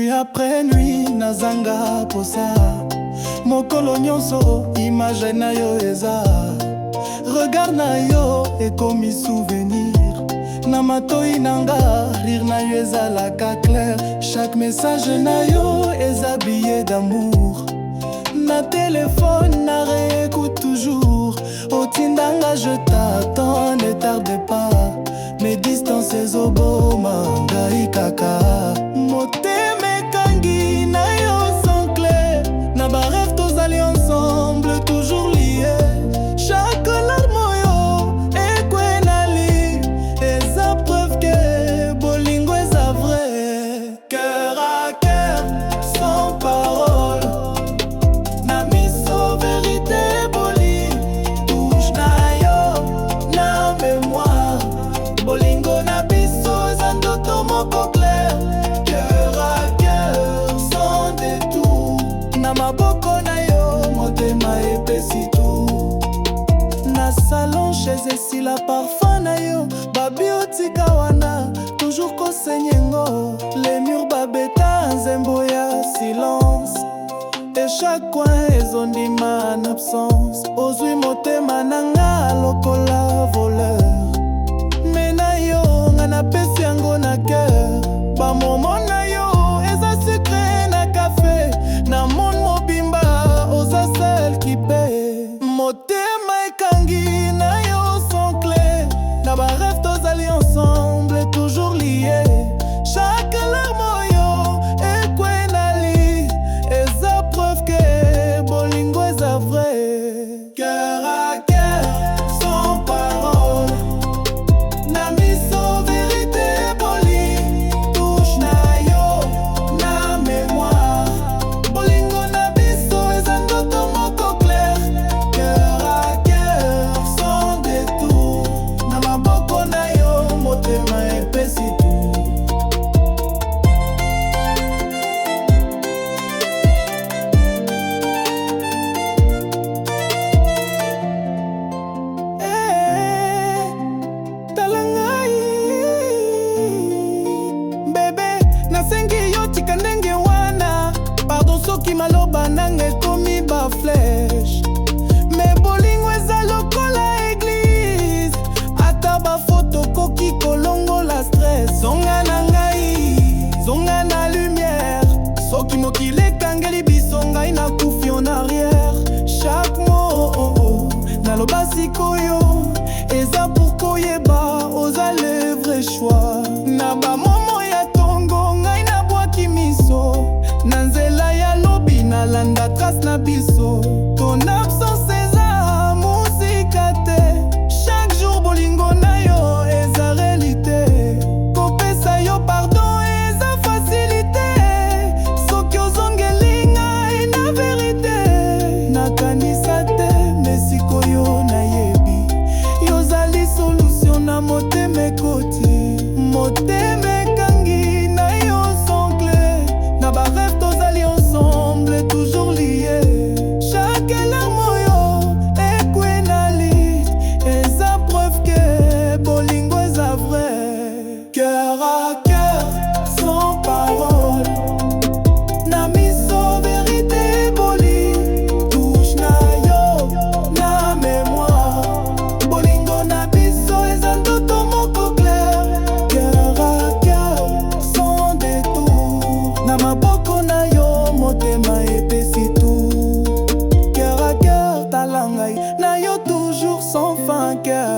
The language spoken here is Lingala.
Nuit après nuit nazanga posa, mokolo nyonso image na yo eza, regard na yo ekomi souvenir, na matoi nanga rire na yo ezalaka clair, chaque message na yo eza billet d'amour, na téléphone na réécoute toujours, otindanga je t'attends ne tarde pas, mes distances ezoboma ngai kaka, motema ekangi na yo sans clé, na ba rêve tozali ensemble toujours lié, chaque larme oyo ekwenali eza preuve que bolingo eza vrai, cœur à cœur sans parole, na miso vérité boli, touche na yo na mémoire, bolingo na biso eza ndoto moko clair, cœur à cœur sans détour, na maboko na yo motema epesi tout, na salon chez esila parfum na yo, babi otika wana toujours kosenyengo, les murs babeta nzembo ya silence, et chaque coin ezondima en absence, ozwi motema nanga lokola voleur, mena yo nga napesi yango na cœur, bamomo na yo eza sucre na café, na monde mobimba oza celle qui paie, motema ekangi na yo sans clé, na ba rêve tozali ensemble toujours lié, chaque larme oyo ekwenali eza preuve que bolingo eza vrai, cœur à cœur sans parole, na miso vérité boli, touche na yo na mémoire, bolingo na biso eza ndoto moko clair, cœur à cœur sans détour, na maboko na yo motema epesi tout. Soki maloba nanga ekomi ba flèche, me bolingo eza lokola église, ata ba photo koki kolongola stress, zonga na ngai, zonga na lumière, soki mokili ekangeli biso ngai nakufi en arrière, chaque mot naloba sikoyo eza pour koyeba oza le vrai choix, na bamomo ya tongo ngai nabwaki miso, na nzela ya lobi nalanda trace na biso, ton absence eza musika te, chaque jour bolingo na yo eza réalité, kopesa yo pardon eza facilité, soki ozongeli ngai na vérité, nakanisa te me sikoyo nayebi, yozali solution na motema ekoti, motema ekangi na yo sans clé, na ba rêve tozali ensemble toujours lié, chaque larme oyo ekwenali eza preuve que bolingo eza vrai, cœur à cœur sans parole, na miso vérité boli, touche na yo na mémoire, bolingo na biso eza ndoto moko clair, cœur à cœur sans détour, na maboko na yo motema epesi tout, cœur à cœur talangai na yo toujours sans fin, cœur